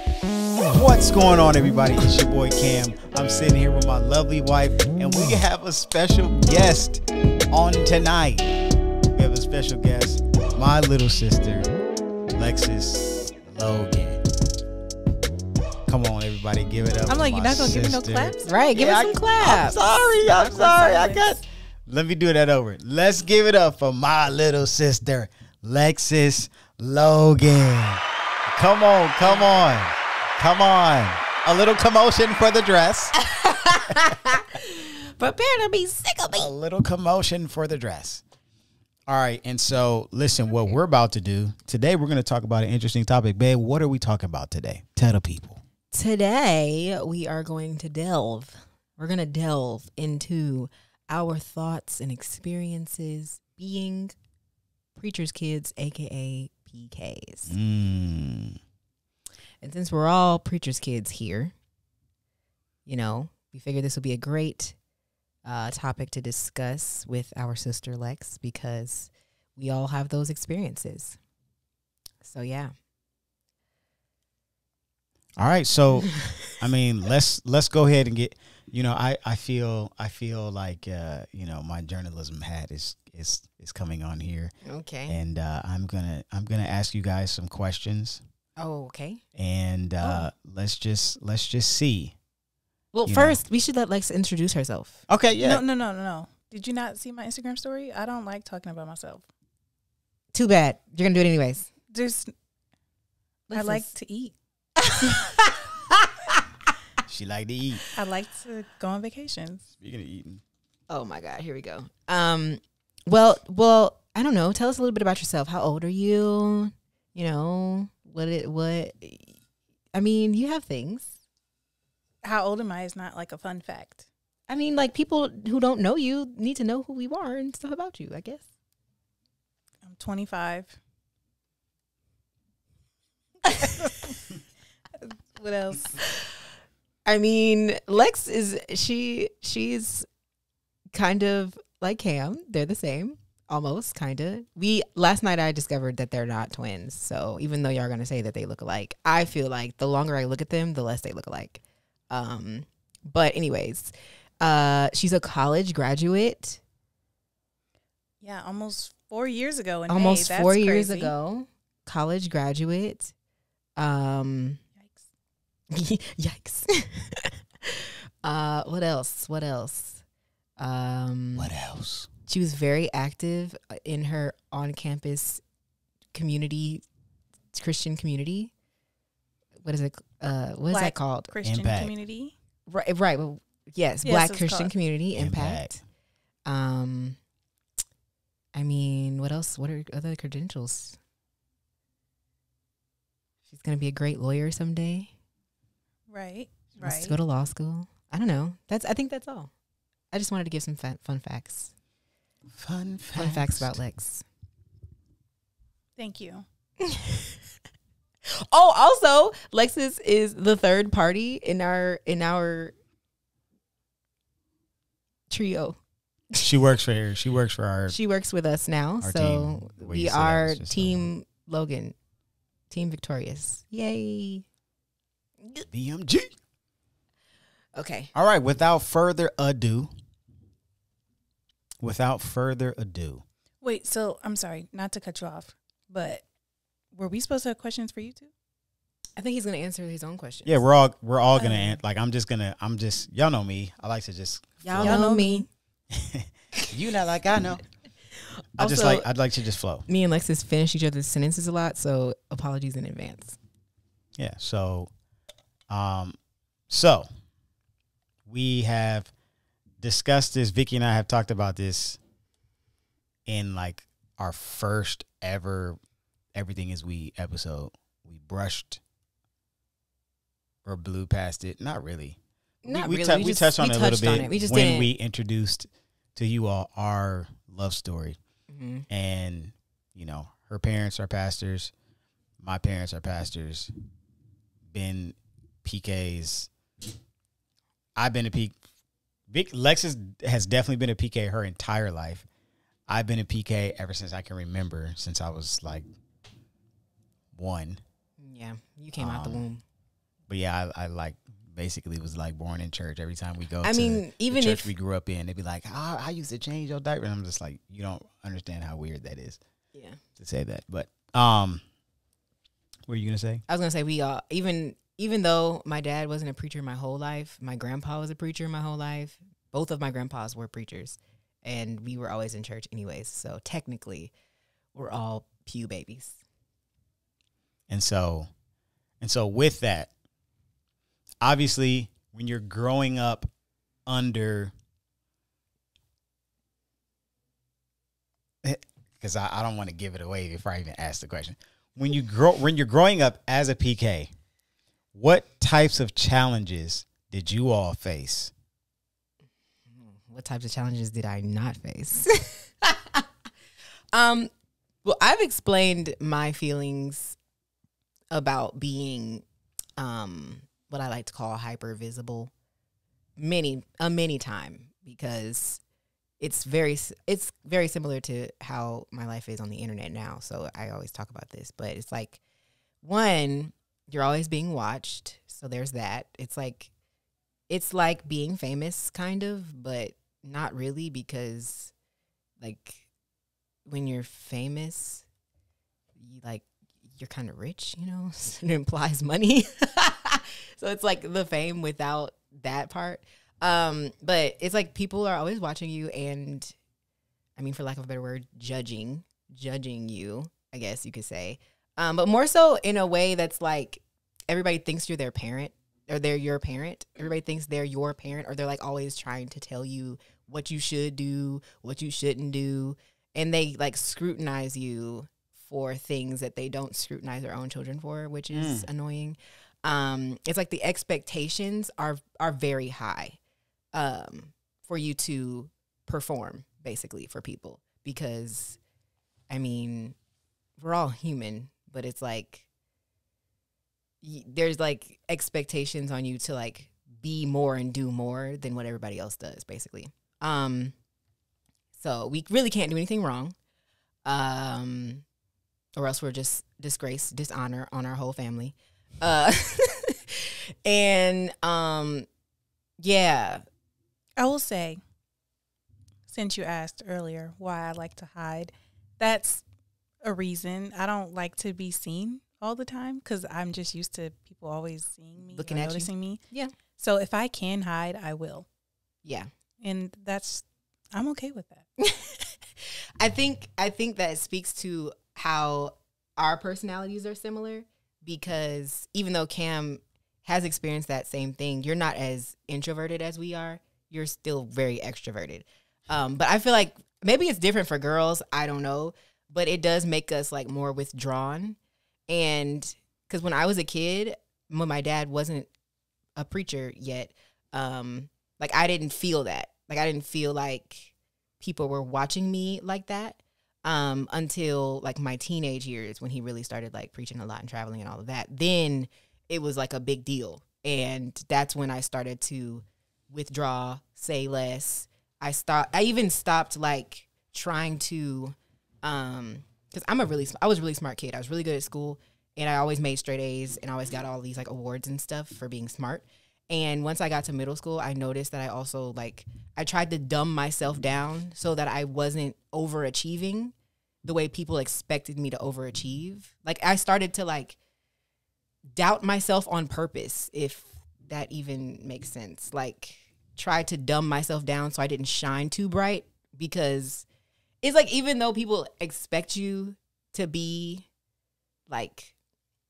What's going on, everybody? It's your boy Cam. I'm sitting here with my lovely wife, and we have a special guest on tonight. We have a special guest, my little sister, Llexis Logan. Come on, everybody, give it up. I'm like, you're not gonna give me no claps, right? Give us some claps. I'm sorry. I got. Let me do that over. Let's give it up for my little sister, Llexis Logan. Come on. A little commotion for the dress. Prepare to be sick of me. A little commotion for the dress. All right. And so, listen, what we're about to do today, we're going to talk about an interesting topic. Babe, what are we talking about today? Tell the people. Today, we are going to delve. We're going to delve into our thoughts and experiences being preacher's kids, a.k.a. PKs. And since we're all preacher's kids here, you know, we figured this would be a great topic to discuss with our sister Lex because we all have those experiences. So, yeah. All right. So, I mean, let's go ahead and get, you know, I feel like, you know, my journalism hat is coming on here. Okay. And I'm going to ask you guys some questions. Oh, okay. And let's just see. Well, first, we should let Lex introduce herself. Okay, yeah. No. Did you not see my Instagram story? I don't like talking about myself. Too bad. You're going to do it anyways. I like to eat. She like to eat. I like to go on vacations. Speaking of eating. Oh, my God. Here we go. Well, I don't know. Tell us a little bit about yourself. How old are you? You know, I mean, you have things. How old am I is not like a fun fact. I mean, like people who don't know you need to know who you are and stuff about you, I guess. I'm 25. What else? I mean, Lex she's kind of like Cam. They're the same. Almost, kind of. Last night I discovered that they're not twins. So even though y'all are going to say that they look alike, I feel like the longer I look at them, the less they look alike. But anyways, she's a college graduate. Yeah, almost 4 years ago. Almost May. 4 years ago. College graduate. Yikes. Yikes. What else? What else? She was very active in her on-campus community, Christian community. What is it? What is that called? Christian Impact. Community. Right. Well, yes, Black Christian Community Impact. I mean, what else? What are other credentials? She's gonna be a great lawyer someday. Right. She wants to go to law school. I don't know. I think that's all. I just wanted to give some fun facts. Fun facts about Lex. Thank you. Oh, also, Llexis is the third party in our trio. She works for her. She works with us now. So we are Team Logan, Team Victorious. Yay. BMG. Okay. All right. Without further ado. Wait, so I'm sorry, not to cut you off, but were we supposed to have questions for you too? I think he's going to answer his own questions. Yeah, we're all going to answer. Like, y'all know me. I like to just. Y'all know me. You not like I know. I'd like to just flow. Me and Llexis finish each other's sentences a lot, so apologies in advance. Yeah, so we have discussed this. Vicky and I have talked about this in like our first ever Everything Is We episode. We brushed or blew past it. Not really. We touched on it a little bit when we introduced to you all our love story. Mm-hmm. And, you know, her parents are pastors. My parents are pastors. Been PKs. I've been a PK. Llexis has definitely been a PK her entire life. I've been a PK ever since I can remember, since I was like 1. Yeah, you came out the womb. But yeah, I like basically was like born in church. Every time we go, even the church if we grew up in, they'd be like, I used to change your diaper. And I'm just like, you don't understand how weird that is. Yeah. To say that, but what were you gonna say? I was gonna say we all even though my dad wasn't a preacher my whole life, my grandpa was a preacher my whole life. Both of my grandpas were preachers, and we were always in church anyways. So technically, we're all pew babies. And so with that, obviously, when you're growing up under, because I don't want to give it away before I even ask the question. When you're growing up as a PK, what types of challenges did you all face? What types of challenges did I not face? Well, I've explained my feelings about being what I like to call hyper visible many time, because it's very similar to how my life is on the internet now. So I always talk about this, but it's like, one, you're always being watched. So there's that. It's like being famous kind of, but not really, because like when you're famous, you're kind of rich, you know, it implies money. So it's like the fame without that part. But it's like people are always watching you, and I mean, for lack of a better word, judging you, I guess you could say. But more so in a way that's like everybody thinks you're their parent, or they're your parent. Everybody thinks they're your parent, or they're like always trying to tell you what you should do, what you shouldn't do. And they like scrutinize you for things that they don't scrutinize their own children for, which is annoying. It's like the expectations are very high for you to perform, basically, for people. Because, I mean, we're all human, but it's like there's like expectations on you to like be more and do more than what everybody else does, basically. So we really can't do anything wrong, or else we're just dishonor on our whole family. And yeah, I will say, since you asked earlier why I like to hide, that's a reason. I don't like to be seen all the time, because I'm just used to people always seeing me, looking at noticing me. Yeah. So if I can hide, I will. Yeah. And I'm okay with that. I think that it speaks to how our personalities are similar, because even though Cam has experienced that same thing, you're not as introverted as we are. You're still very extroverted. But I feel like maybe it's different for girls. I don't know. But it does make us like more withdrawn. And because when I was a kid, when my dad wasn't a preacher yet, like I didn't feel that. Like I didn't feel like people were watching me like that until like my teenage years, when he really started like preaching a lot and traveling and all of that. Then it was like a big deal. And that's when I started to withdraw, say less. I even stopped like trying to, because I was a really smart kid. I was really good at school, and I always made straight A's and always got all these like awards and stuff for being smart. And once I got to middle school, I noticed that I also like, I tried to dumb myself down so that I wasn't overachieving the way people expected me to overachieve. Like I started to like doubt myself on purpose, if that even makes sense. Like try to dumb myself down so I didn't shine too bright, because it's like, even though people expect you to be like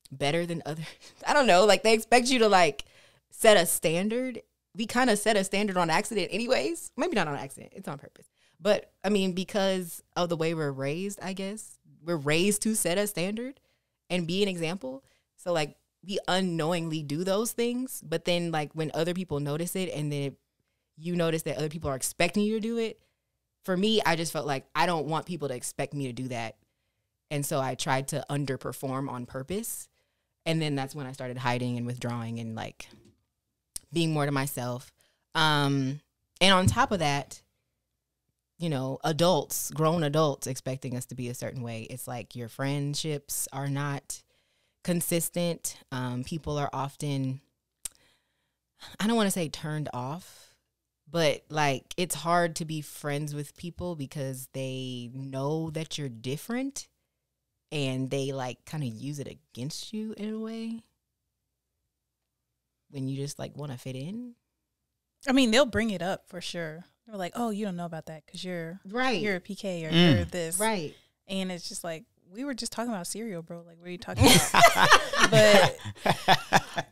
better than others, I don't know, like they expect you to like set a standard. We kind of set a standard on accident anyways. Maybe not on accident. It's on purpose. But, I mean, because of the way we're raised, I guess, we're raised to set a standard and be an example. So, like, we unknowingly do those things. But then, like, when other people notice it, and then you notice that other people are expecting you to do it, for me, I just felt like I don't want people to expect me to do that. And so I tried to underperform on purpose. And then that's when I started hiding and withdrawing and, like, being more to myself. And on top of that, you know, grown adults expecting us to be a certain way. It's like your friendships are not consistent. People are often I don't want to say turned off, but like it's hard to be friends with people because they know that you're different and they like kind of use it against you in a way when you just like want to fit in. I mean, they'll bring it up for sure. They're like, "Oh, you don't know about that because you're a PK or you're this." Right. And it's just like, we were just talking about cereal, bro. Like, what are you talking about? But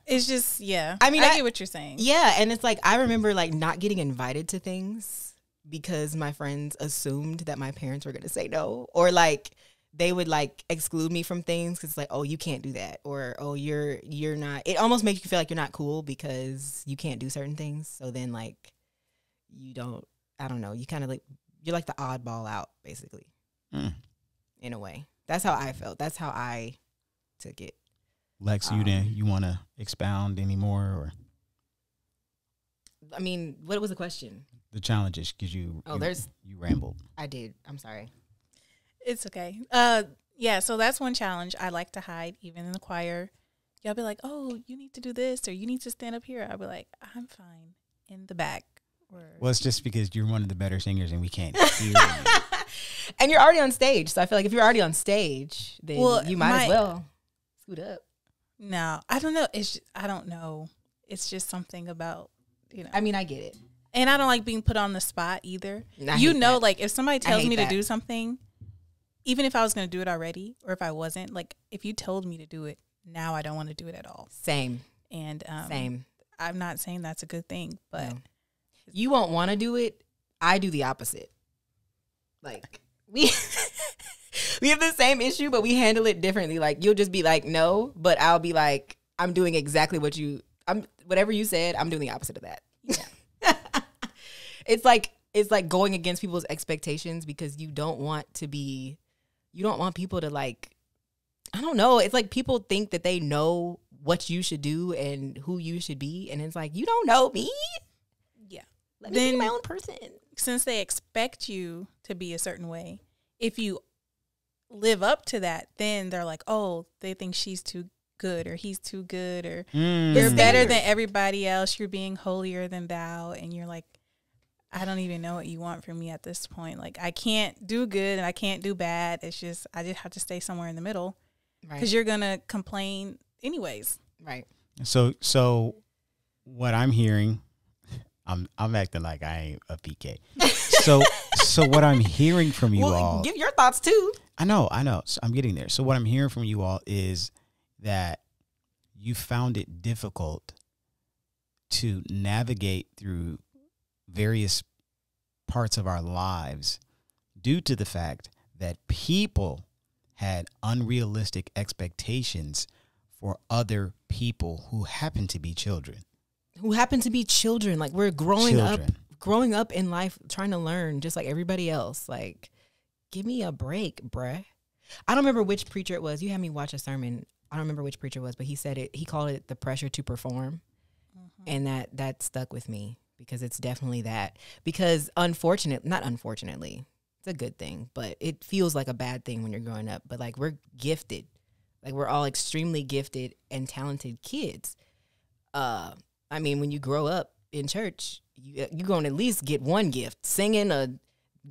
it's just, yeah. I mean, I get what you're saying. Yeah, and it's like, I remember like not getting invited to things because my friends assumed that my parents were going to say no. Or like, they would like exclude me from things because it's like, oh, you can't do that. Or, oh, you're not. It almost makes you feel like you're not cool because you can't do certain things. So then like, you don't, I don't know. You kind of like, you're like the oddball out, basically. In a way. That's how I felt. That's how I took it. Lex, you want to expound anymore? Or I mean, what was the question? The challenges, because you rambled. I did. I'm sorry. It's okay. Yeah, so that's one challenge. I like to hide, even in the choir. Y'all be like, oh, you need to do this, or you need to stand up here. I'll be like, I'm fine in the back. Well, it's just because you're one of the better singers and we can't hear you. And you're already on stage. So I feel like if you're already on stage, then you might as well scoot up. No, I don't know. I don't know. It's just something about, I mean, I get it. And I don't like being put on the spot either. That. Like if somebody tells me to do something, even if I was going to do it already or if I wasn't, like if you told me to do it, now I don't want to do it at all. Same. And same. I'm not saying that's a good thing, but. No. You won't want to do it. I do the opposite. Like we have the same issue, but we handle it differently. Like you'll just be like, no, but I'll be like, I'm doing exactly whatever you said, I'm doing the opposite of that. Yeah. It's like going against people's expectations because you don't want people to like, I don't know. It's like people think that they know what you should do and who you should be. And it's like, you don't know me. Let me be my own person. Since they expect you to be a certain way, if you live up to that, then they're like, oh, they think she's too good or he's too good or you're better than everybody else. You're being holier than thou. And you're like, I don't even know what you want from me at this point. Like, I can't do good and I can't do bad. It's just, I just have to stay somewhere in the middle because you're going to complain anyways. Right. So what I'm hearing, I'm acting like I ain't a PK. So what I'm hearing from you all. Give your thoughts too. I know. So I'm getting there. So what I'm hearing from you all is that you found it difficult to navigate through various parts of our lives due to the fact that people had unrealistic expectations for other people who happen to be children. Like we're growing up in life, trying to learn just like everybody else. Like, give me a break, bruh. I don't remember which preacher it was. You had me watch a sermon. I don't remember which preacher it was, but he said it. He called it the pressure to perform. And that stuck with me because it's definitely that. Because not unfortunately, it's a good thing, but it feels like a bad thing when you're growing up. But like we're gifted. Like we're all extremely gifted and talented kids. I mean, when you grow up in church, you're going to at least get one gift, singing or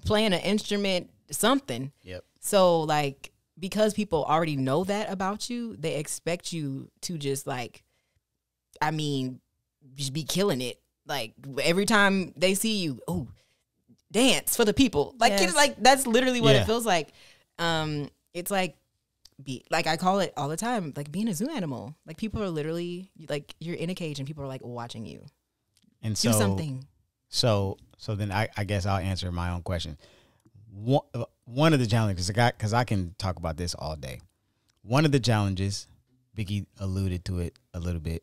playing an instrument, something. Yep. So, like, because people already know that about you, they expect you to just, like, I mean, just be killing it. Like, every time they see you, oh, dance for the people. Like, It's like, that's literally what it feels like. It's like, I call it all the time, like being a zoo animal. Like people are literally like you're in a cage and people are like watching you. And do something. So then I guess I'll answer my own question. One of the challenges, because I can talk about this all day. One of the challenges, Vicky alluded to it a little bit,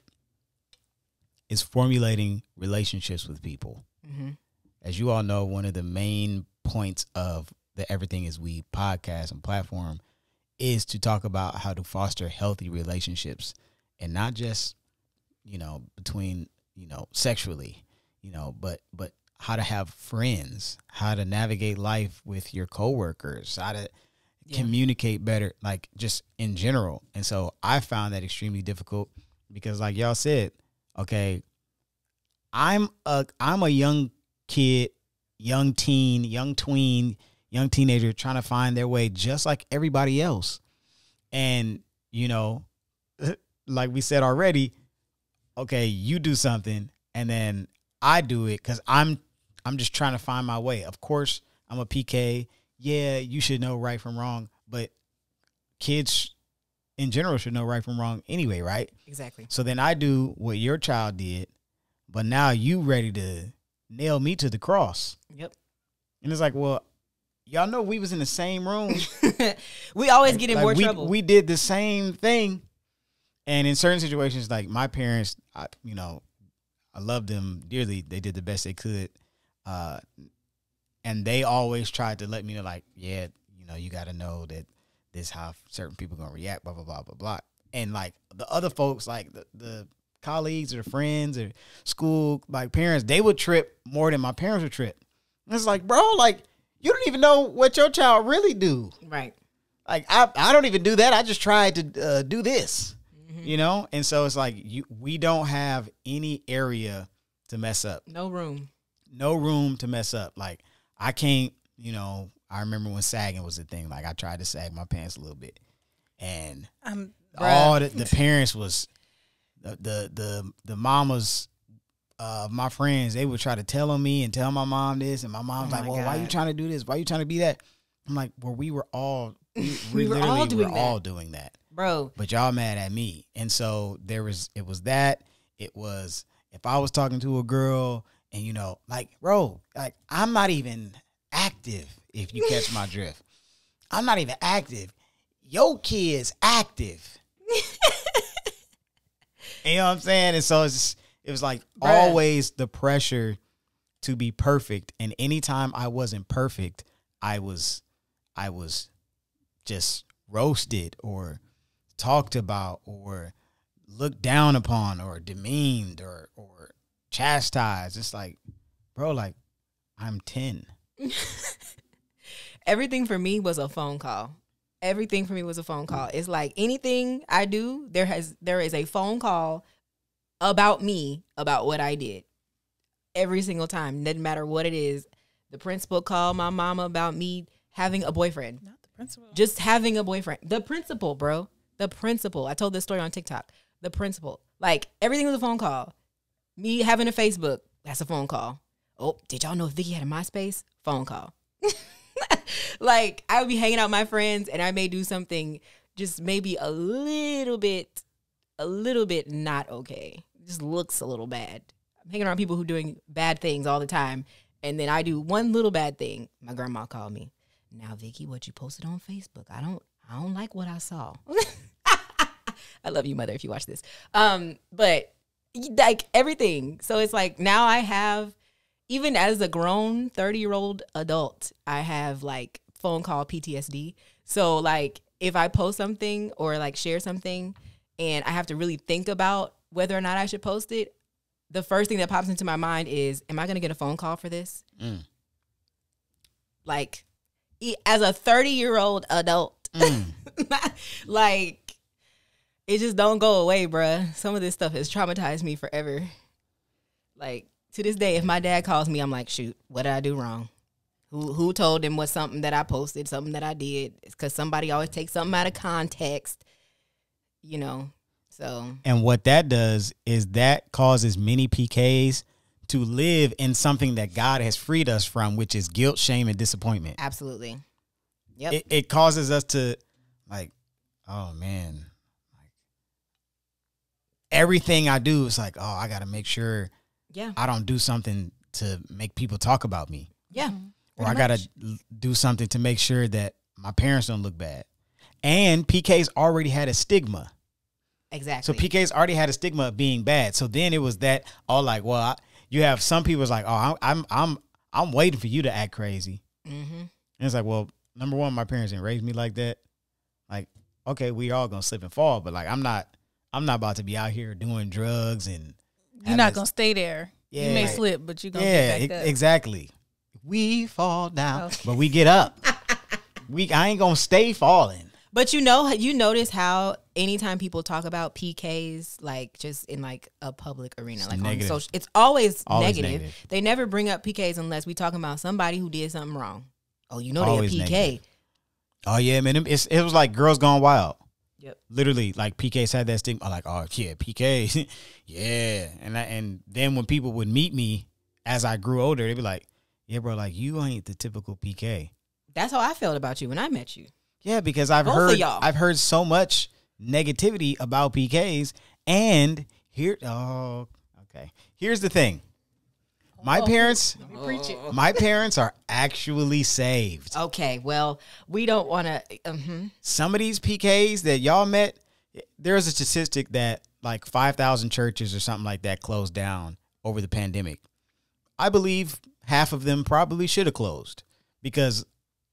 is formulating relationships with people. Mm-hmm. As you all know, one of the main points of the Everything Is We podcast and platform is to talk about how to foster healthy relationships and not just, between, sexually, but how to have friends, how to navigate life with your coworkers, how to communicate better, like just in general. And so I found that extremely difficult because like y'all said, okay, I'm a young kid, young teen, young tween, young teenager trying to find their way just like everybody else. And, you know, like we said already, okay, you do something and then I do it because I'm just trying to find my way. Of course, I'm a PK. Yeah, you should know right from wrong, but kids in general should know right from wrong anyway, right? Exactly. So then I do what your child did, but now you ready to nail me to the cross. Yep. And it's like, well, y'all know we was in the same room. We always get in more trouble. We did the same thing. And in certain situations, like my parents, I love them dearly. They did the best they could. And they always tried to let me know, like, yeah, you know, you got to know that this how certain people going to react, blah, blah, blah, blah, blah. And like the other folks, like the colleagues or friends or school, like parents, they would trip more than my parents would trip. And it's like, bro, like, you don't even know what your child really do. Right. Like, I don't even do that. I just tried to do this, you know? And so it's like, we don't have any area to mess up. No room. No room to mess up. Like, I can't, you know, I remember when sagging was a thing. Like, I tried to sag my pants a little bit. And all the parents was, the mamas of my friends, they would try to tell on me and tell my mom this. And my mom's like, well, why you trying to do this? Why you trying to be that? I'm like, well, we were all, we were all doing that. Bro. But y'all mad at me. And so it was if I was talking to a girl and, you know, like, bro, like, I'm not even active, if you catch my drift. I'm not even active. Your kid's active. You know what I'm saying? And so it was like always the pressure to be perfect. And anytime I wasn't perfect, I was just roasted or talked about or looked down upon or demeaned or chastised. It's like, bro, like, I'm 10. Everything for me was a phone call. Everything for me was a phone call. It's like anything I do, there is a phone call about me, about what I did. Every single time. Doesn't matter what it is. The principal called my mama about me having a boyfriend. Not the principal. Just having a boyfriend. The principal, bro. The principal. I told this story on TikTok. The principal. Like, everything was a phone call. Me having a Facebook, that's a phone call. Oh, did y'all know if Vicky had a MySpace? Phone call. Like, I would be hanging out with my friends and I may do something just maybe a little bit not okay. Just looks a little bad. I'm hanging around people who are doing bad things all the time. And then I do one little bad thing. My grandma called me. Now, Vicky, what you posted on Facebook, I don't like what I saw. I love you, mother, if you watch this. But like everything. So it's like now I have, even as a grown 30-year-old adult, I have like phone call PTSD. So like if I post something or like share something and I have to really think about whether or not I should post it, the first thing that pops into my mind is, am I going to get a phone call for this? Like, as a 30-year-old adult, like, it just don't go away, bruh. Some of this stuff has traumatized me forever. Like, to this day, if my dad calls me, I'm like, shoot, what did I do wrong? Who told him was something that I posted, something that I did? It's because somebody always takes something out of context, you know. So, and what that does is that causes many PKs to live in something that God has freed us from, which is guilt, shame, and disappointment. Absolutely. Yep. It causes us to, like, oh man, like, everything I do is like, oh, I got to make sure I don't do something to make people talk about me. Yeah. Or I got to do something to make sure that my parents don't look bad. And PK's already had a stigma. Exactly. So PK's already had a stigma of being bad. So then it was that all like, well, you have some people's like, oh, I'm waiting for you to act crazy. And it's like, well, number one, my parents didn't raise me like that. Like, okay, we all gonna slip and fall, but like, I'm not about to be out here doing drugs and you're not gonna stay there. Yeah, you may slip, but you're gonna get back up. Exactly. We fall down, but we get up. I ain't gonna stay falling. But you notice how anytime people talk about PKs, like just in like a public arena, It's like negative. on social, it's always Always negative. negative. They never bring up PKs unless we talking about somebody who did something wrong. Oh, you know Always they a PK. negative. Oh yeah, man. It was like Girls Gone Wild. Yep. Literally, like PKs had that stigma. Like, oh yeah, PK, yeah. And then when people would meet me as I grew older, they'd be like, yeah, bro, like you ain't the typical PK. That's how I felt about you when I met you. Yeah, because I've Both of y'all. heard so much negativity about PKs, and here's the thing. My parents are actually saved. Okay, well, we don't want to. Some of these PKs that y'all met, there's a statistic that like 5,000 churches or something like that closed down over the pandemic. I believe half of them probably should have closed because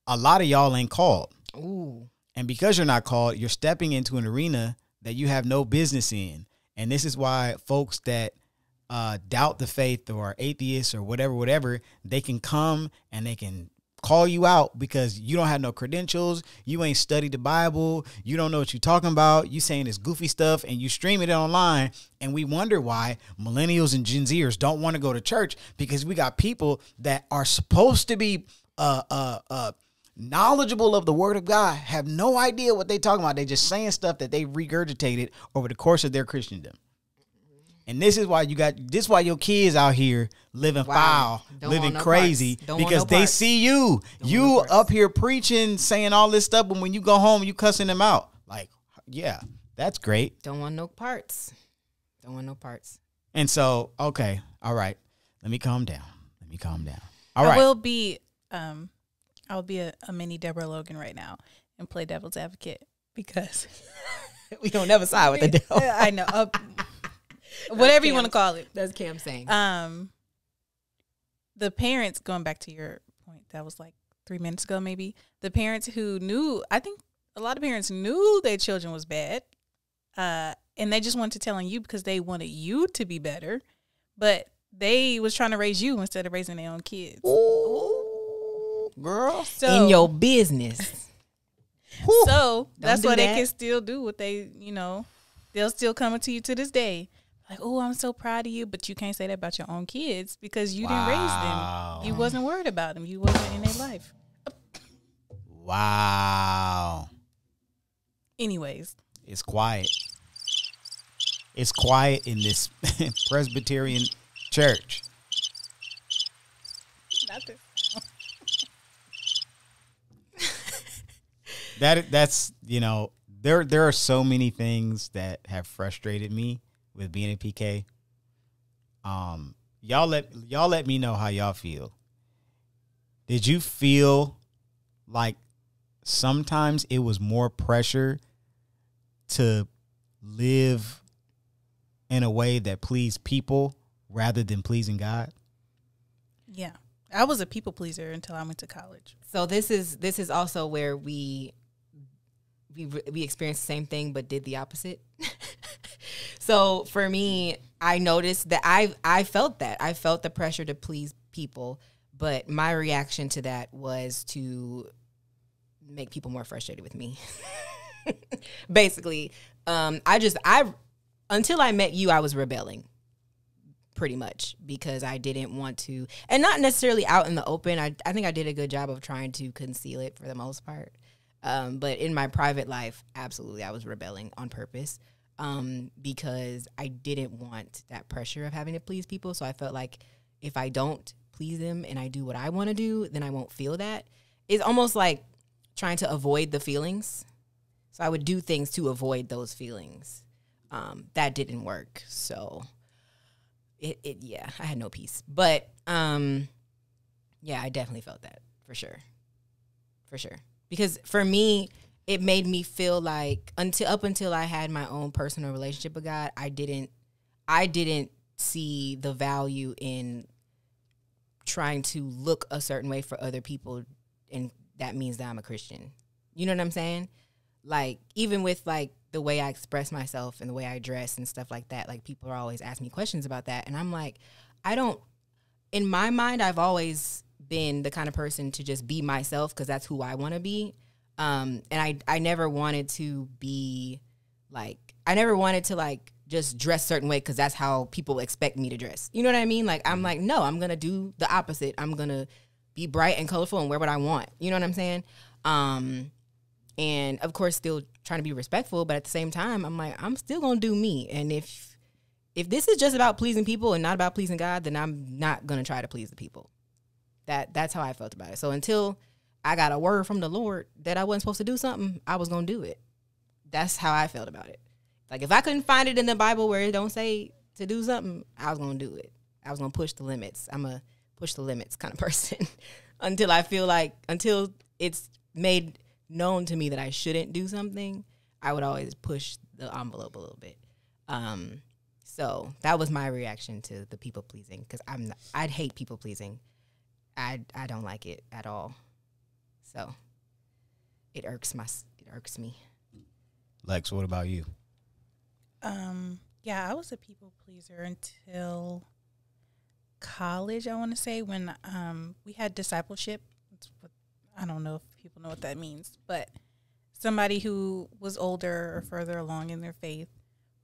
a lot of y'all ain't called. Ooh. And because you're not called, you're stepping into an arena that you have no business in. And this is why folks that doubt the faith or are atheists or whatever, they can come and they can call you out because you don't have no credentials. You ain't studied the Bible. You don't know what you're talking about. You saying this goofy stuff and you streaming it online. And we wonder why millennials and Gen Zers don't want to go to church because we got people that are supposed to be knowledgeable of the word of God, have no idea what they talking about. They just saying stuff that they regurgitated over the course of their Christendom. And this is why your kids out here living foul, living crazy, because they see you up here preaching, saying all this stuff, but when you go home, you cussing them out. Like, yeah, that's great. Don't want no parts. And so, okay, all right, let me calm down. All I right. will be a mini Deborah Logan right now and play devil's advocate because we don't never side with the devil. I know. Whatever you want to call it. That's Cam saying. The parents, going back to your point, that was like 3 minutes ago, maybe. The parents who knew, I think a lot of parents knew their children was bad, and they just wanted to tell on you because they wanted you to be better, but they was trying to raise you instead of raising their own kids. Ooh, girl, so, in your business. So that's do why they that. can still do what they, they'll still come to you to this day. Like, oh, I'm so proud of you, but you can't say that about your own kids because you didn't raise them. You wasn't worried about them. You wasn't in their life. Wow. Anyways. It's quiet. It's quiet in this Presbyterian church. Nothing. That's there are so many things that have frustrated me with being a PK. Y'all let me know how y'all feel. Did you feel like sometimes it was more pressure to live in a way that pleased people rather than pleasing God? Yeah. I was a people pleaser until I went to college. So this is also where we experienced the same thing but did the opposite. So for me, I noticed that I felt that. I felt the pressure to please people, but my reaction to that was to make people more frustrated with me. Basically, until I met you, I was rebelling pretty much because I didn't want to, and not necessarily out in the open. I think I did a good job of trying to conceal it for the most part. But in my private life, absolutely, I was rebelling on purpose because I didn't want that pressure of having to please people. So I felt like if I don't please them and I do what I want to do, then I won't feel that. It's almost like trying to avoid the feelings. So I would do things to avoid those feelings. That didn't work. So yeah, I had no peace. But yeah, I definitely felt that for sure. Because for me, it made me feel like until I had my own personal relationship with God, I didn't see the value in trying to look a certain way for other people, and that means that I'm a Christian. You know what I'm saying? Like, even with like the way I express myself and the way I dress and stuff like that, like people are always asking me questions about that, and I'm like, in my mind, I've always been the kind of person to just be myself because that's who I want to be. And I never wanted to be like, I never wanted to like just dress a certain way because that's how people expect me to dress. You know what I mean? Like, I'm like, no, I'm going to do the opposite. I'm going to be bright and colorful and wear what I want. You know what I'm saying? And of course, still trying to be respectful, but at the same time, I'm like, I'm still going to do me. And if this is just about pleasing people and not about pleasing God, then I'm not going to try to please the people. That's how I felt about it. So until I got a word from the Lord that I wasn't supposed to do something, I was going to do it. That's how I felt about it. Like, if I couldn't find it in the Bible where it don't say to do something, I was going to do it. I was going to push the limits. I'm a push the limits kind of person until I feel like, until it's made known to me that I shouldn't do something, I would always push the envelope a little bit. So that was my reaction to the people pleasing, because I'd hate people pleasing. I don't like it at all. So it irks me. Lex, what about you? Yeah, I was a people pleaser until college, I want to say, when we had discipleship. I don't know if people know what that means, but somebody who was older or further along in their faith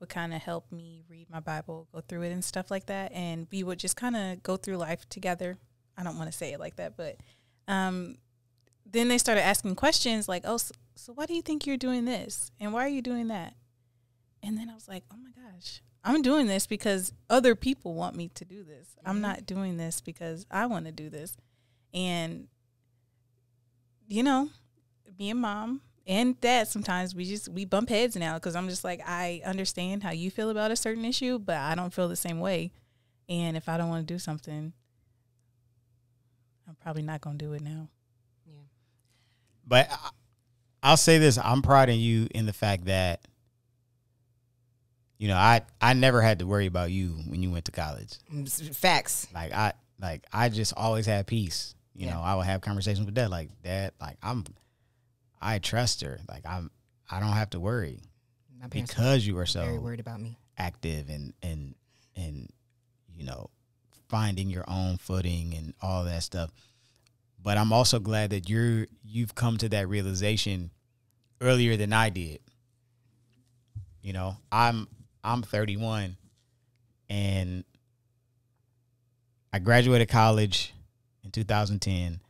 would kind of help me read my Bible, go through it and stuff like that. And we would just kind of go through life together. I don't want to say it like that, but then they started asking questions like, oh, so why do you think you're doing this? And why are you doing that? And then I was like, oh my gosh, I'm doing this because other people want me to do this. Mm-hmm. I'm not doing this because I want to do this. And, you know, me and mom and dad, sometimes we bump heads now, because I'm just like, I understand how you feel about a certain issue, but I don't feel the same way. And if I don't want to do something, I'm probably not going to do it now. Yeah. But I'll say this, I'm proud of you in the fact that, you know, I never had to worry about you when you went to college. Facts. I just always had peace. You know, I would have conversations with Dad, like, I trust her. Like, I don't have to worry because you were so very worried about me, active and you know, finding your own footing and all that stuff. But I'm also glad that you've come to that realization earlier than I did. You know, I'm 31 and I graduated college in 2010.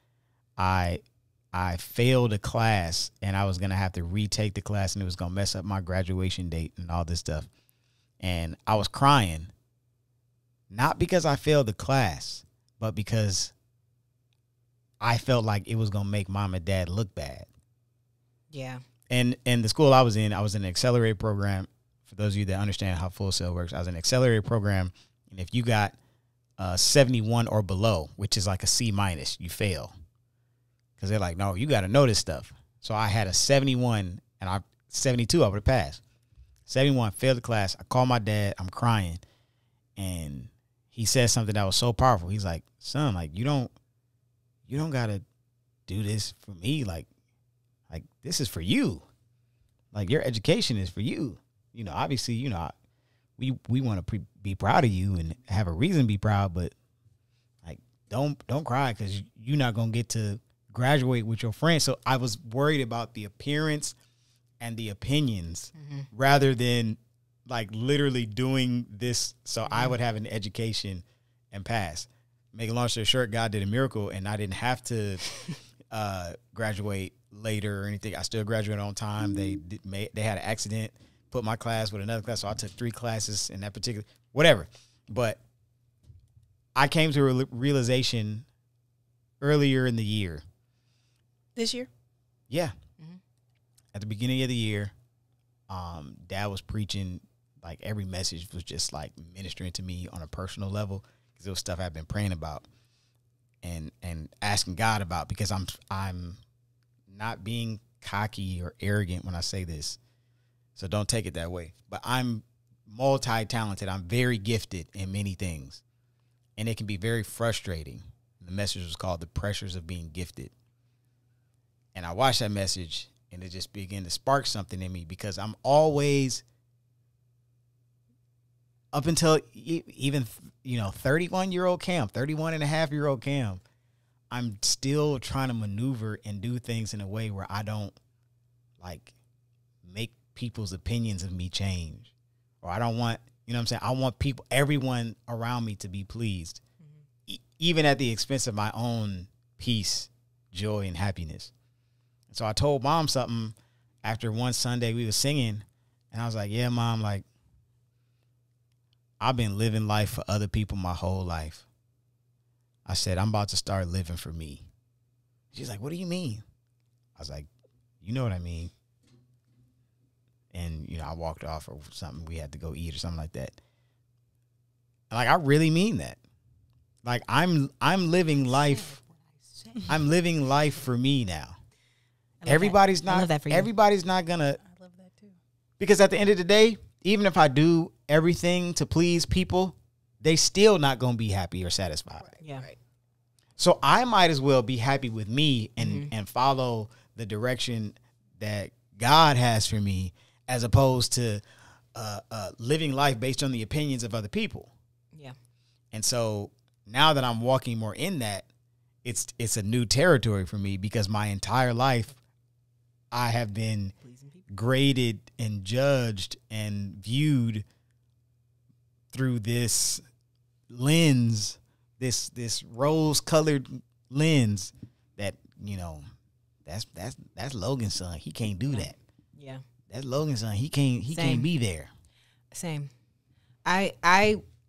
I failed a class and I was going to have to retake the class, and it was going to mess up my graduation date and all this stuff. And I was crying, not because I failed the class, but because I felt like it was going to make mom and dad look bad. Yeah. And the school I was in an accelerated program. For those of you that understand how Full Sail works, I was in an accelerated program. And if you got 71 or below, which is like a C minus, you fail. Because they're like, no, you got to know this stuff. So I had a 71 and 72, I would have passed. 71, failed the class. I called my dad. I'm crying. And he said something that was so powerful. He's like, son, like, you don't got to do this for me. Like this is for you. Like, your education is for you. You know, obviously, you know, we want to be proud of you and have a reason to be proud, but like, don't cry because you're not going to get to graduate with your friends. So I was worried about the appearance and the opinions rather than like literally doing this. So I would have an education and pass. Make a long story short, God did a miracle and I didn't have to graduate later or anything. I still graduated on time. They had an accident, put my class with another class. So I took 3 classes in that particular, whatever. But I came to a realization earlier in the year. This year? Yeah. Mm-hmm. At the beginning of the year, Dad was preaching, like every message was just like ministering to me on a personal level, because it was stuff I've been praying about and asking God about, because I'm not being cocky or arrogant when I say this, so don't take it that way. But I'm multi-talented. I'm very gifted in many things, and it can be very frustrating. The message was called The Pressures of Being Gifted. And I watched that message, and it just began to spark something in me, because I'm always, up until even, 31-year-old Cam, 31-and-a-half-year-old Cam, I'm still trying to maneuver and do things in a way where I don't like make people's opinions of me change, or I don't want, you know what I'm saying? I want everyone around me to be pleased, even at the expense of my own peace, joy, and happiness. And so I told Mom something after one Sunday we was singing, and I was like, yeah, Mom, like, I've been living life for other people my whole life. I said, I'm about to start living for me. She's like, what do you mean? I was like, you know what I mean. And, you know, I walked off or something. We had to go eat or something like that. Like, I really mean that. Like, I'm living life. I'm living life for me now. Everybody's not gonna. I love that too. Because at the end of the day, even if I do everything to please people, they still not gonna be happy or satisfied. Yeah. Right. So I might as well be happy with me and follow the direction that God has for me, as opposed to living life based on the opinions of other people. Yeah. And so now that I'm walking more in that, it's a new territory for me, because my entire life I have been graded and judged and viewed through this lens, this rose-colored lens that, you know, that's Logan's son. He can't do that. Yeah. That's Logan's son. He can't be there. Same. I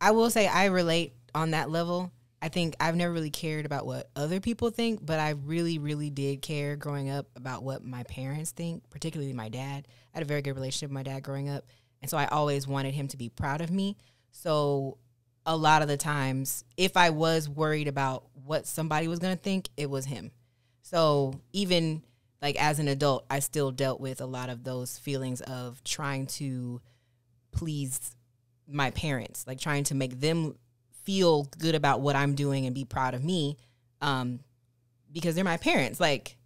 will say I relate on that level. I think I've never really cared about what other people think, but I really, really did care growing up about what my parents think, particularly my dad. I had a very good relationship with my dad growing up, and so I always wanted him to be proud of me. So a lot of the times, if I was worried about what somebody was going to think, it was him. So even like as an adult, I still dealt with a lot of those feelings of trying to please my parents, like trying to make them feel good about what I'm doing and be proud of me, because they're my parents. Like,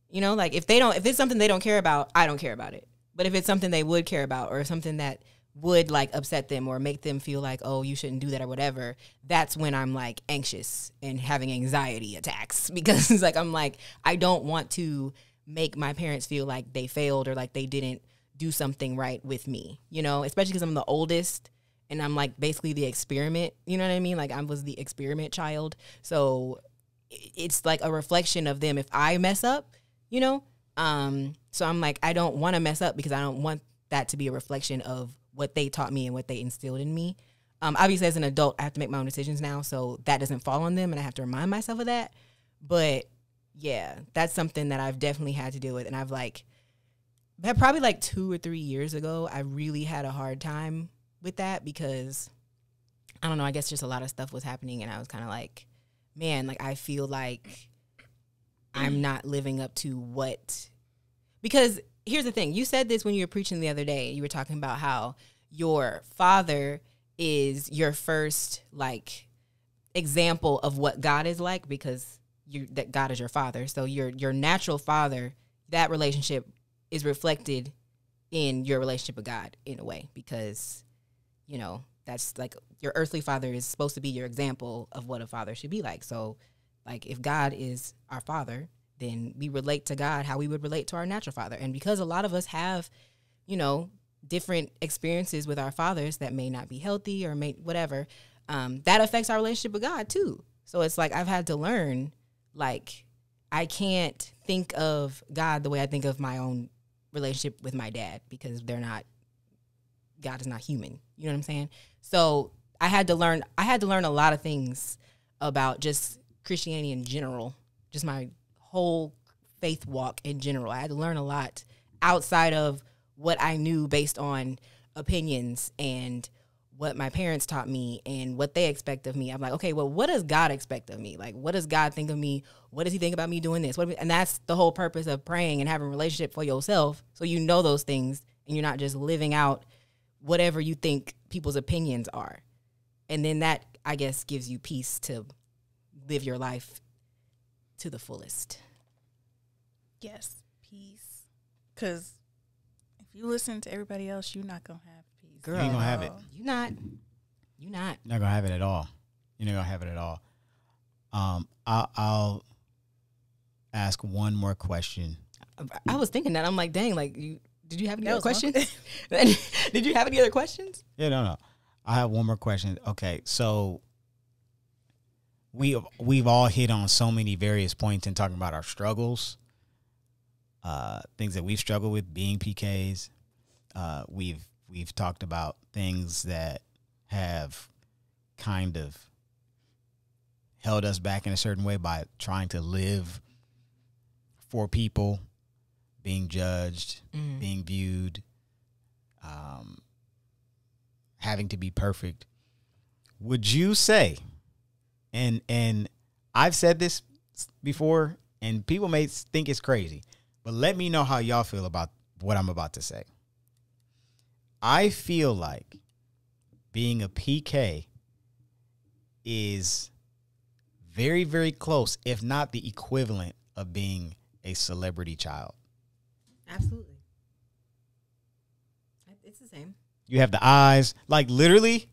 you know, like if it's something they don't care about, I don't care about it. But if it's something they would care about, or something that would like upset them or make them feel like, oh, you shouldn't do that or whatever, that's when I'm like anxious and having anxiety attacks, because it's like, I'm like, I don't want to make my parents feel like they failed or like they didn't do something right with me, you know, especially because I'm the oldest. And I'm like basically the experiment, you know what I mean? Like I was the experiment child. So it's like a reflection of them if I mess up, you know? So I'm like, I don't want to mess up, because I don't want that to be a reflection of what they taught me and what they instilled in me. Obviously as an adult, I have to make my own decisions now. So that doesn't fall on them, and I have to remind myself of that. But yeah, that's something that I've definitely had to deal with. And I've like, probably like 2 or 3 years ago, I really had a hard time with that, because I don't know, I guess just a lot of stuff was happening, and I was kind of like, man, like I feel like I'm not living up to what, because here's the thing, you said this when you were preaching the other day. You were talking about how your father is your first like example of what God is like, because that God is your father. So your natural father, that relationship is reflected in your relationship with God in a way, because you know, that's like your earthly father is supposed to be your example of what a father should be like. So like if God is our father, then we relate to God how we would relate to our natural father. And because a lot of us have, you know, different experiences with our fathers that may not be healthy or may whatever, that affects our relationship with God too. So it's like I've had to learn, like I can't think of God the way I think of my own relationship with my dad, because God is not human. You know what I'm saying? So I had to learn a lot of things about just Christianity in general, just my whole faith walk in general. I had to learn a lot outside of what I knew based on opinions and what my parents taught me and what they expect of me. I'm like, okay, well, what does God expect of me? Like, what does God think of me? What does he think about me doing this? And that's the whole purpose of praying and having a relationship for yourself, so you know those things and you're not just living out whatever you think people's opinions are. And then that, I guess, gives you peace to live your life to the fullest. Yes, peace. Because if you listen to everybody else, you're not going to have peace. Girl, you ain't going to have it. You're not. You're not going to have it at all. You're not going to have it at all. I'll ask one more question. I was thinking that. I'm like, dang, like did you have any That other was one. questions? Did you have any other questions? Yeah, no. I have one more question. Okay, so we've all hit on so many various points in talking about our struggles, things that we've struggled with being PKs. We've talked about things that have kind of held us back in a certain way by trying to live for people, being judged, being viewed, having to be perfect. Would you say, and I've said this before, and people may think it's crazy, but let me know how y'all feel about what I'm about to say. I feel like being a PK is very, very close, if not the equivalent of being a celebrity child. Absolutely. It's the same. You have the eyes, like literally,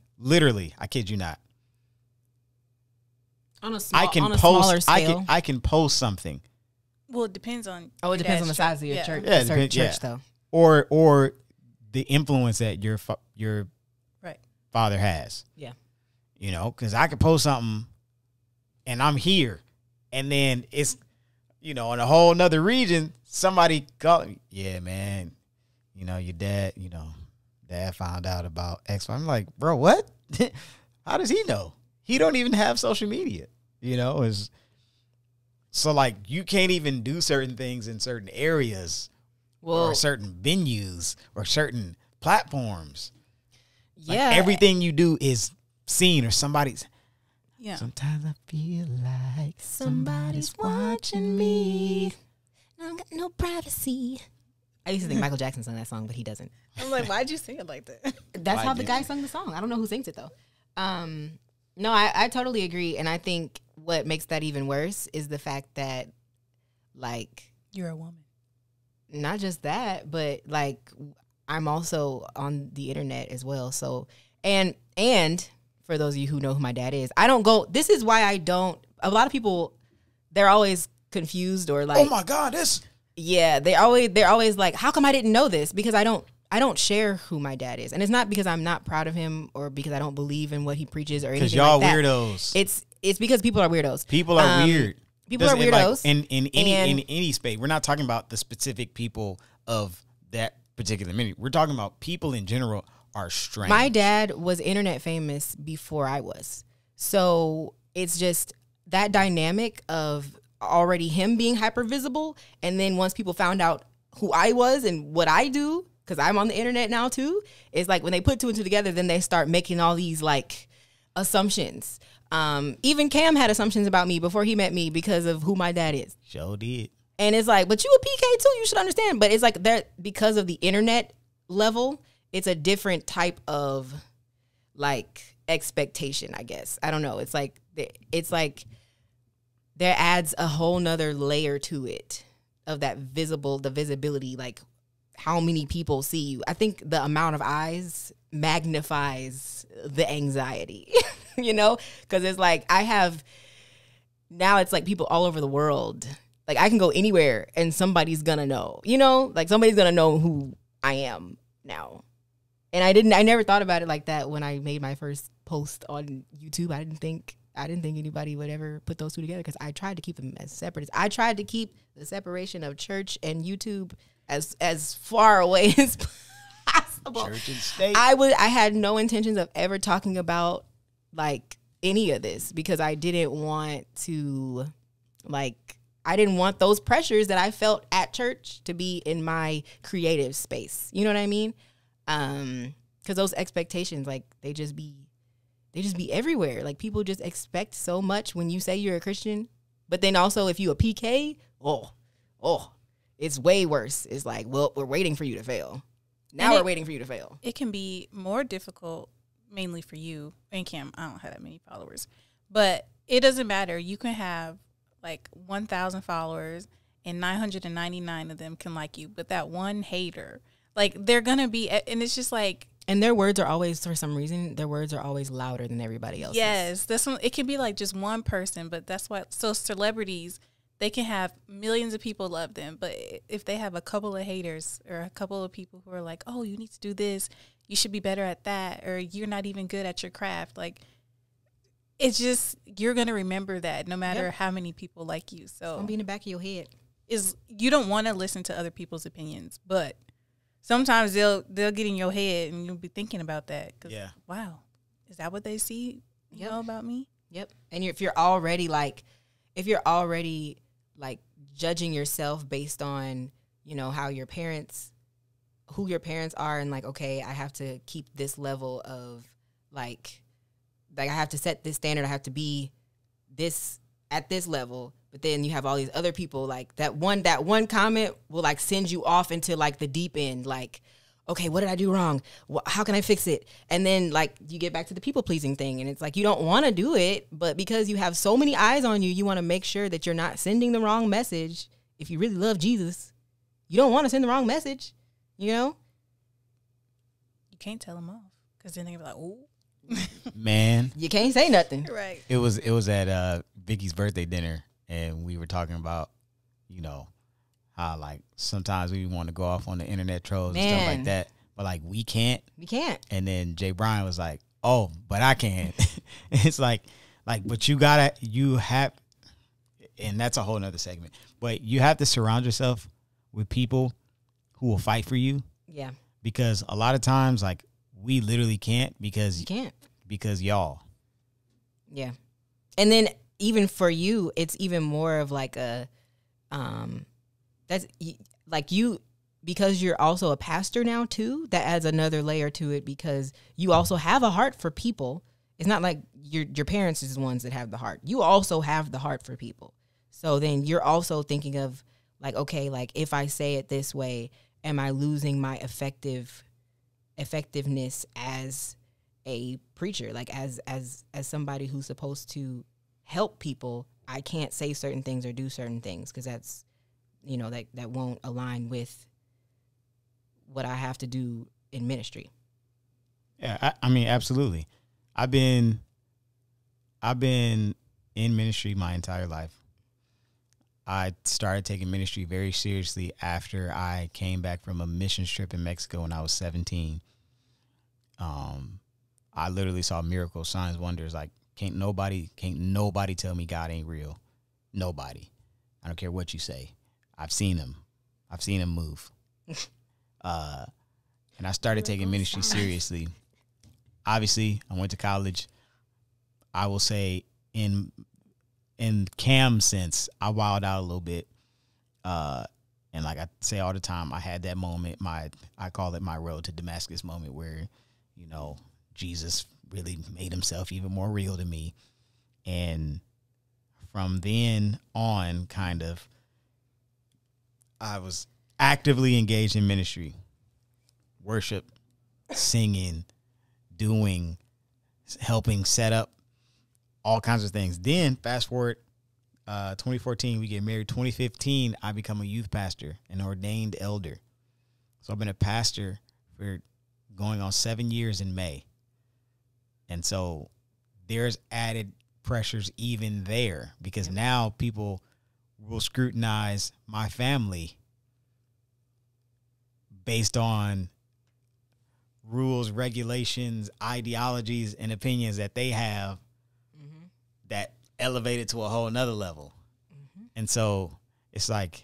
I kid you not. On a smaller scale. I can post something. Well, it depends on. Oh, it depends on the size of your church. Yeah, Church though. Or the influence that your Right. father has. Yeah. You know, because I could post something and I'm here, and then it's, you know, in a whole nother region, somebody call me, yeah, man, you know, your dad, you know, dad found out about X. I'm like, bro, what? How does he know? He don't even have social media, you know? So, like, you can't even do certain things in certain areas or certain venues or certain platforms. Yeah. Like, everything you do is seen or somebody's. Yeah. Sometimes I feel like somebody's watching me. I don't got no privacy. I used to think Michael Jackson sung that song, but he doesn't. I'm like, why'd you sing it like that? That's how the guy sung the song. I don't know who sings it though. No, I totally agree, and I think what makes that even worse is the fact that, like, You're a woman. Not just that, but like I'm also on the internet as well. So and for those of you who know who my dad is, I don't go. This is why I don't. A lot of people, they're always confused or like, oh my God, this. Yeah, they're always like, how come I didn't know this? Because I don't share who my dad is, and it's not because I'm not proud of him or because I don't believe in what he preaches or anything. Because y'all like weirdos. It's because people are weirdos. People are weird. People are weirdos. Like, in any space, we're not talking about the specific people of that particular minute. We're talking about people in general are strange. My dad was internet famous before I was, so it's just that dynamic of already him being hyper visible, and then once people found out who I was and what I do, because I'm on the internet now too, it's like when they put two and two together, then they start making all these like assumptions. Even Cam had assumptions about me before he met me because of who my dad is. Sure did. And it's like, but you a PK too, you should understand. But it's like that because of the internet level, it's a different type of like expectation, I guess. I don't know. It's like there adds a whole nother layer to it of that the visibility, like how many people see you. I think the amount of eyes magnifies the anxiety, you know? Because it's like now it's like people all over the world. Like I can go anywhere and somebody's gonna know, you know? Like somebody's gonna know who I am now. And I never thought about it like that when I made my first post on YouTube. I didn't think anybody would ever put those two together because I tried to keep them as separate. I tried to keep the separation of church and YouTube as far away as possible. Church and state. I had no intentions of ever talking about like any of this because I didn't want to I didn't want those pressures that I felt at church to be in my creative space. You know what I mean? Because those expectations, like they just be everywhere. Like people just expect so much when you say you're a Christian, but then also if you a PK, it's way worse. It's like, well, we're waiting for you to fail. Now we're waiting for you to fail. It can be more difficult, mainly for you and Cam. I don't have that many followers, but it doesn't matter. You can have like 1,000 followers and 999 of them can like you, but that one hater, like they're gonna be, and it's just like. And their words are always, for some reason, their words are always louder than everybody else's. Yes, it can be like just one person, but that's why. So celebrities, they can have millions of people love them, but if they have a couple of haters or a couple of people who are like, oh, you need to do this, you should be better at that, or you're not even good at your craft, like, it's just, you're going to remember that no matter how many people like you. So it's going to be in the back of your head. You don't want to listen to other people's opinions, but sometimes they'll get in your head and you'll be thinking about that. Wow, is that what they see, you know, about me? Yep. And if you're already judging yourself based on, you know, who your parents are, and like, okay, I have to keep this level of like I have to set this standard. I have to be this at this level. But then you have all these other people, like that one comment will like send you off into like the deep end. Like, okay, what did I do wrong? How can I fix it? And then like you get back to the people pleasing thing, and it's like you don't want to do it, but because you have so many eyes on you, you want to make sure that you're not sending the wrong message. If you really love Jesus, you don't want to send the wrong message, you know? You can't tell them off because then they're like, oh. Man. You can't say nothing. Right. It was at Vicky's birthday dinner, and we were talking about, you know, how like sometimes we want to go off on the internet trolls and stuff like that, but like we can't. And then Jay Bryan was like, oh, but I can. It's like, but you have, and that's a whole nother segment, but you have to surround yourself with people who will fight for you. Yeah. Because a lot of times, like, we literally can't because y'all. Yeah. And then even for you, it's even more of like a, that's like you, because you're also a pastor now too, that adds another layer to it, because you also have a heart for people. It's not like your parents is the ones that have the heart. You also have the heart for people. So then you're also thinking of like, okay, like if I say it this way, am I losing my effectiveness as a preacher? Like as somebody who's supposed to help people, I can't say certain things or do certain things because that's, you know, that won't align with what I have to do in ministry. Yeah, I mean, absolutely. I've been in ministry my entire life. I started taking ministry very seriously after I came back from a mission trip in Mexico when I was 17. I literally saw miracles, signs, wonders. Like can't nobody tell me God ain't real. Nobody. I don't care what you say. I've seen him. I've seen him move. And I started taking ministry seriously. Obviously, I went to college. I will say in Cam sense, I wilded out a little bit. And like I say all the time, I had that moment, I call it my road to Damascus moment where, you know, Jesus really made himself even more real to me. And from then on, kind of, I was actively engaged in ministry, worship, singing, doing, helping set up all kinds of things. Then fast forward, 2014, we get married. 2015, I become a youth pastor, an ordained elder. So I've been a pastor for going on 7 years in May. And so there's added pressures even there because now people will scrutinize my family based on rules, regulations, ideologies, and opinions that they have that elevate it to a whole nother level. And so it's like,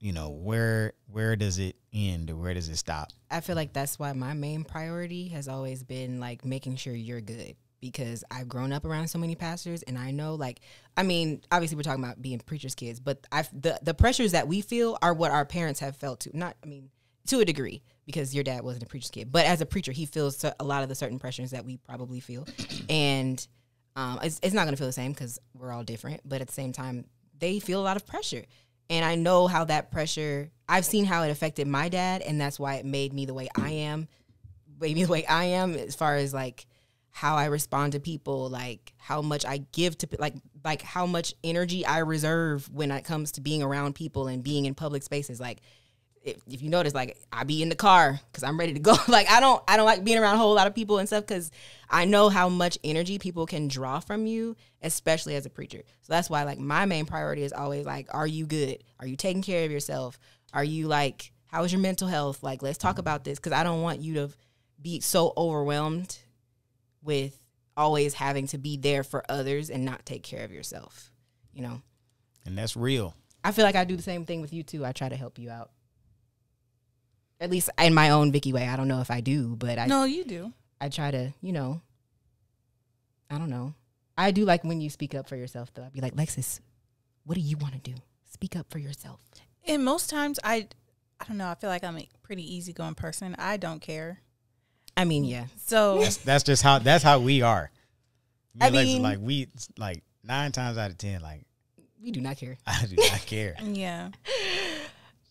you know, where does it end or where does it stop? I feel like that's why my main priority has always been like making sure you're good, because I've grown up around so many pastors, and I know, like, I mean, obviously we're talking about being preachers' kids, but the pressures that we feel are what our parents have felt too. Not, I mean, to a degree, because your dad wasn't a preacher's kid, but as a preacher, he feels a lot of the certain pressures that we probably feel, and it's not going to feel the same because we're all different, but at the same time, they feel a lot of pressure. And I know how that pressure, I've seen how it affected my dad, and that's why it made me the way I am. As far as like how I respond to people, like how much I give to, like how much energy I reserve when it comes to being around people and being in public spaces. Like if you notice, like, I be in the car because I'm ready to go. Like, I don't like being around a whole lot of people and stuff because I know how much energy people can draw from you, especially as a preacher. So that's why, like, my main priority is always, like, are you good? Are you taking care of yourself? Are you, like, how is your mental health? Like, let's talk about this because I don't want you to be so overwhelmed with always having to be there for others and not take care of yourself, you know? And that's real. I feel like I do the same thing with you, too. I try to help you out. At least in my own Vicky way. I don't know if I do, but No, you do. I try to, you know, I don't know. I do like when you speak up for yourself, though. I'd be like, Llexis, what do you want to do? Speak up for yourself. And most times, I don't know. I feel like I'm a pretty easygoing person. I don't care. I mean, yeah. So That's just how we are. Me I and Lex mean- like we like 9 times out of 10, like We do not care. I do not care. yeah.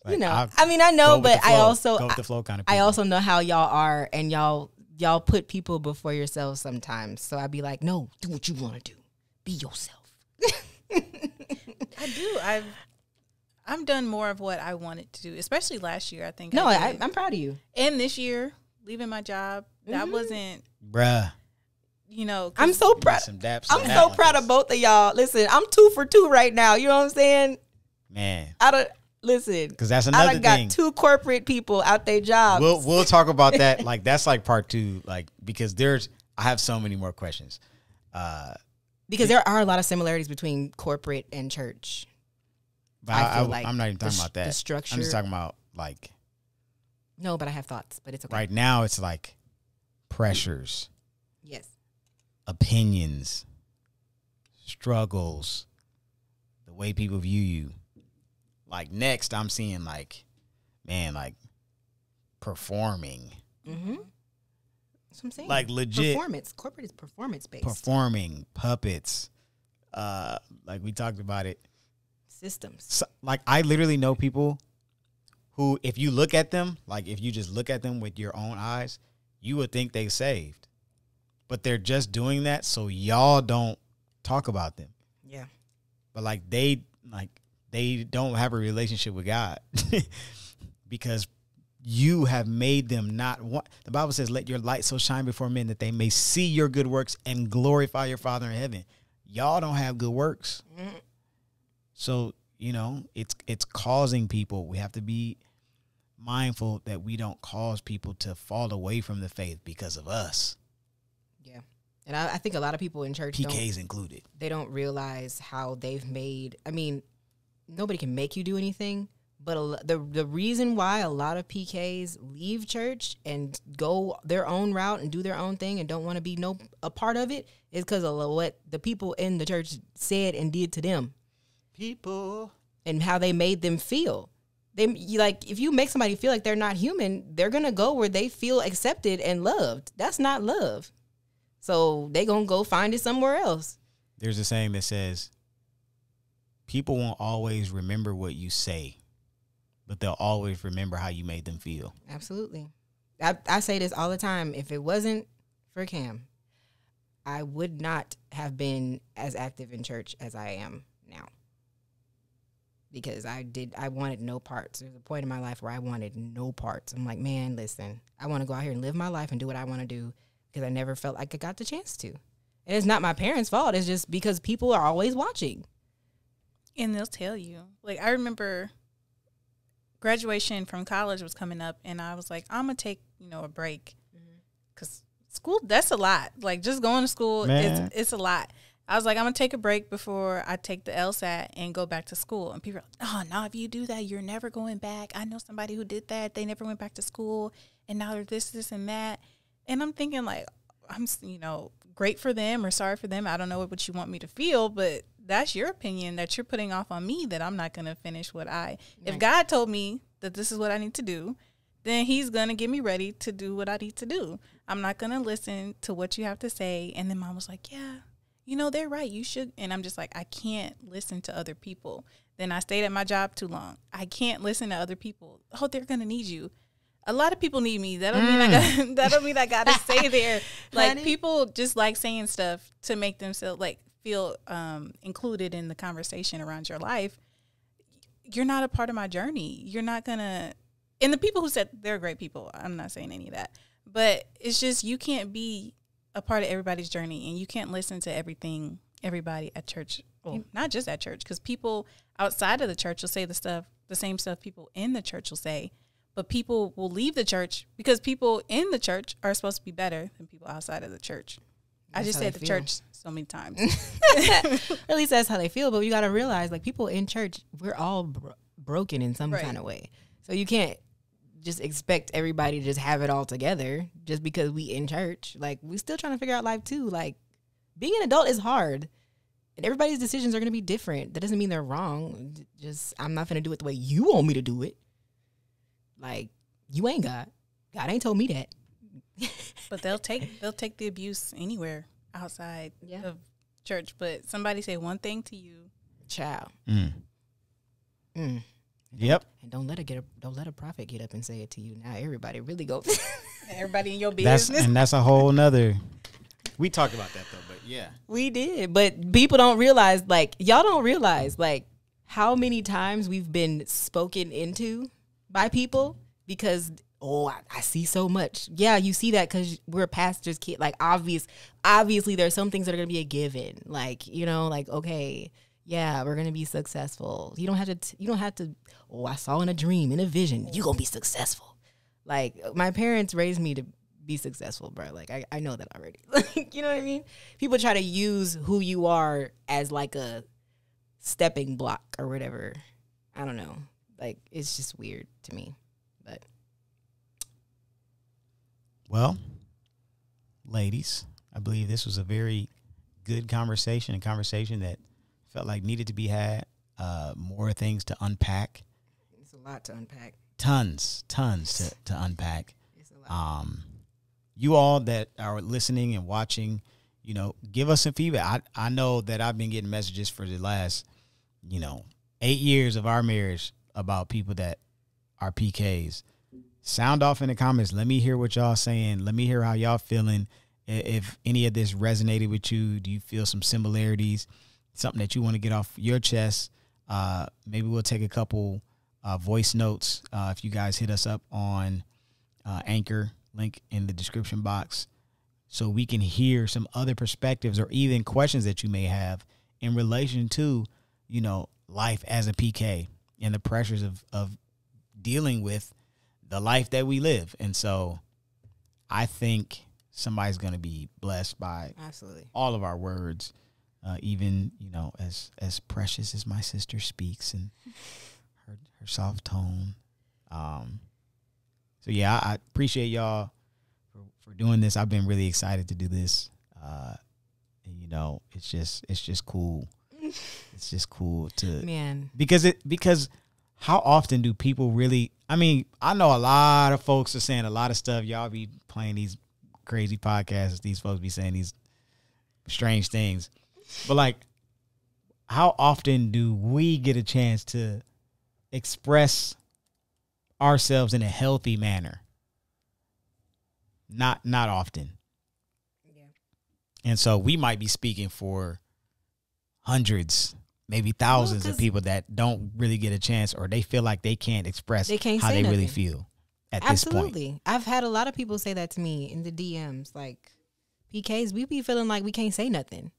Like, You know, I'll I mean, I go know, with but the I flow. also, go with the flow kind of I people. also know how y'all are, and y'all put people before yourselves sometimes. So I'd be like, no, do what you want to do. Be yourself. I do. I've done more of what I wanted to do, especially last year. I think. No, I did. I'm proud of you. And this year, leaving my job, that wasn't, Bruh. you know. 'cause I'm so proud. Some daps, I'm some so daplings. proud of both of y'all. Listen, I'm 2 for 2 right now. You know what I'm saying? Man, Listen, because that's I another done got thing. 2 corporate people out their jobs. We'll talk about that. Like that's like part 2. Like because I have so many more questions. Because there are a lot of similarities between corporate and church. But I feel like I'm not even talking about that. the structure. I'm just talking about like No, but I have thoughts, but it's okay. right now. It's like pressures, Yes. opinions, struggles, the way people view you. Like next, I'm seeing like, man, like performing, Mm-hmm. That's what I'm saying. like legit Performance. Corporate is performance based. performing puppets. Like we talked about it. Systems. So, like I literally know people who, if you look at them, like if you just look at them with your own eyes, you would think they saved, but they're just doing that so y'all don't talk about them. Yeah. But like they don't have a relationship with God because you have made them not want. The Bible says, "Let your light so shine before men that they may see your good works and glorify your Father in heaven." Y'all don't have good works. Mm-hmm. So, you know, it's causing people. We have to be mindful that we don't cause people to fall away from the faith because of us. Yeah. And I think a lot of people in church PKs included. they don't realize how they've made, I mean, nobody can make you do anything, but the reason why a lot of PKs leave church and go their own route and do their own thing and don't want to be a part of it is because of what the people in the church said and did to them. People. And how they made them feel. If you make somebody feel like they're not human, they're going to go where they feel accepted and loved. That's not love. So they going to go find it somewhere else. There's a saying that says, people won't always remember what you say, but they'll always remember how you made them feel. Absolutely. I say this all the time. If it wasn't for Cam, I would not have been as active in church as I am now. Because I wanted no parts. There's a point in my life where I wanted no parts. I'm like, man, listen, I want to go out here and live my life and do what I want to do because I never felt like I got the chance to. And it's not my parents' fault. It's just because people are always watching. And they'll tell you. Like, I remember graduation from college was coming up, and I was like, I'm going to take, a break. Because school, that's a lot. Like, just going to school, it's a lot. I was like, I'm going to take a break before I take the LSAT and go back to school. And people are like, oh, no, if you do that, you're never going back. I know somebody who did that. They never went back to school, and now they're this, and that. And I'm thinking, like, I'm, great for them or sorry for them. I don't know what you want me to feel, but that's your opinion that you're putting off on me that I'm not going to finish if God told me that this is what I need to do, then he's going to get me ready to do what I need to do. I'm not going to listen to what you have to say. And then mom was like, yeah, they're right. You should. And I'm just like, I can't listen to other people. Then I stayed at my job too long. I can't listen to other people. Oh, they're going to need you. A lot of people need me. That don't mean I gotta stay there. Like, Honey. people just like saying stuff to make themselves feel included in the conversation around your life. You're not a part of my journey. You're not gonna And the people who said they're great people, I'm not saying any of that. But it's just you can't be a part of everybody's journey, and you can't listen to everybody at church. Well, not just at church, because people outside of the church will say the same stuff people in the church will say. But people will leave the church because people in the church are supposed to be better than people outside of the church. I just said the church so many times. At least that's how they feel. But you got to realize, like, people in church, we're all broken in some kind of way. So you can't just expect everybody to just have it all together just because we in church. Like, we still trying to figure out life too. Like, being an adult is hard. And everybody's decisions are going to be different. That doesn't mean they're wrong. Just, I'm not going to do it the way you want me to do it. Like, you ain't God. God ain't told me that. But they'll take the abuse anywhere outside of church. But somebody say one thing to you, child. Yep. And don't let a prophet get up and say it to you. Now everybody really go. Everybody in your business. That's a whole nother. We talked about that though, but yeah, we did. But people don't realize, like, y'all don't realize, like, how many times we've been spoken into by people because, I see so much. Yeah, you see that because we're pastors' kid. Like, obviously there's some things that are going to be a given. Like, you know, like, okay, yeah, we're going to be successful. You don't have to, I saw in a dream, in a vision, you're going to be successful. Like, my parents raised me to be successful, bro. Like, I know that already. Like, you know what I mean? People try to use who you are as, like, a stepping block or whatever. I don't know. Like, it's just weird to me. But well, ladies, I believe this was a very good conversation, a conversation that felt like needed to be had. More things to unpack. It's a lot to unpack. Tons to unpack. It's a lot. You all that are listening and watching, you know, give us some feedback. I know that I've been getting messages for the last, 8 years of our marriage about people that are PKs. Sound off in the comments. Let me hear what y'all saying. Let me hear how y'all feeling. If any of this resonated with you, do you feel some similarities? Something that you want to get off your chest? Maybe we'll take a couple voice notes. If you guys hit us up on Anchor, link in the description box, so we can hear some other perspectives or even questions that you may have in relation to, life as a PK and the pressures of dealing with the life that we live. And so I think somebody's going to be blessed by absolutely all of our words, even, as precious as my sister speaks and her soft tone. So yeah, I appreciate y'all for doing this. I've been really excited to do this. And it's just cool. It's just cool to because how often do people really, I know a lot of folks are saying a lot of stuff. Y'all be playing these crazy podcasts. These folks be saying these strange things, but like, how often do we get a chance to express ourselves in a healthy manner? Not often. Yeah. And so we might be speaking for hundreds, maybe thousands of people that don't really get a chance, or they feel like they can't express how they really feel at this point. Absolutely. I've had a lot of people say that to me in the DMs, like, PKs, we be feeling like we can't say nothing.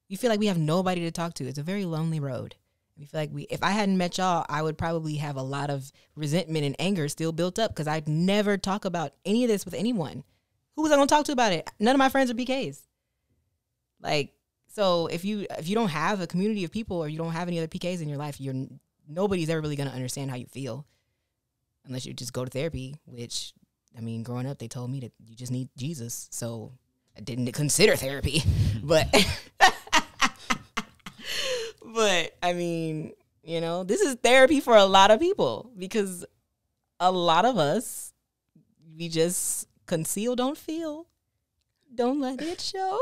You feel like we have nobody to talk to. It's a very lonely road. We feel like if I hadn't met y'all, I would probably have a lot of resentment and anger still built up because I'd never talk about any of this with anyone. Who was I going to talk to about it? None of my friends are PKs. Like, so if you don't have a community of people or you don't have any other PKs in your life, nobody's ever really going to understand how you feel unless you just go to therapy, which, growing up, they told me that you just need Jesus. So I didn't consider therapy, but this is therapy for a lot of people because a lot of us, we just conceal, don't feel, don't let it show.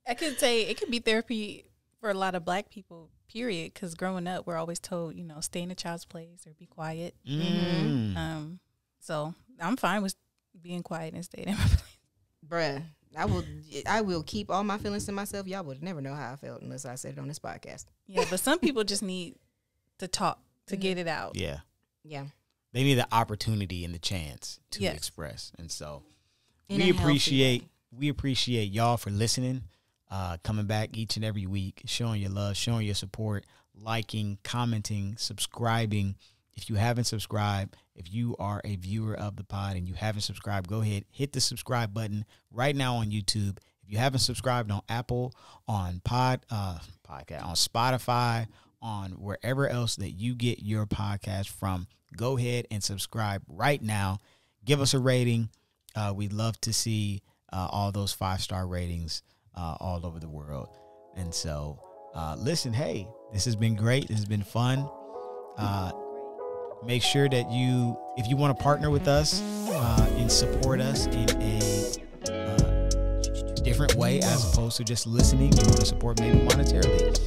I could say it could be therapy for a lot of Black people, period, because growing up, we're always told, stay in a child's place or be quiet. Mm-hmm. So I'm fine with being quiet and staying in my place. Bruh, I will keep all my feelings to myself. Y'all would never know how I felt unless I said it on this podcast. Yeah, but some people just need to talk to get it out. Yeah. Yeah. They need the opportunity and the chance to Yes. express. And so In we a healthy appreciate y'all for listening, coming back each and every week, showing your love, showing your support, liking, commenting, subscribing. If you haven't subscribed, if you are a viewer of the pod and you haven't subscribed, go ahead, hit the subscribe button right now on YouTube. If you haven't subscribed on Apple, on podcast, on Spotify, on wherever else that you get your podcast from, go ahead and subscribe right now. Give us a rating. We'd love to see all those 5-star ratings all over the world. And so, listen, hey, this has been great. This has been fun. Make sure that if you want to partner with us and support us in a different way as opposed to just listening, you want to support maybe monetarily,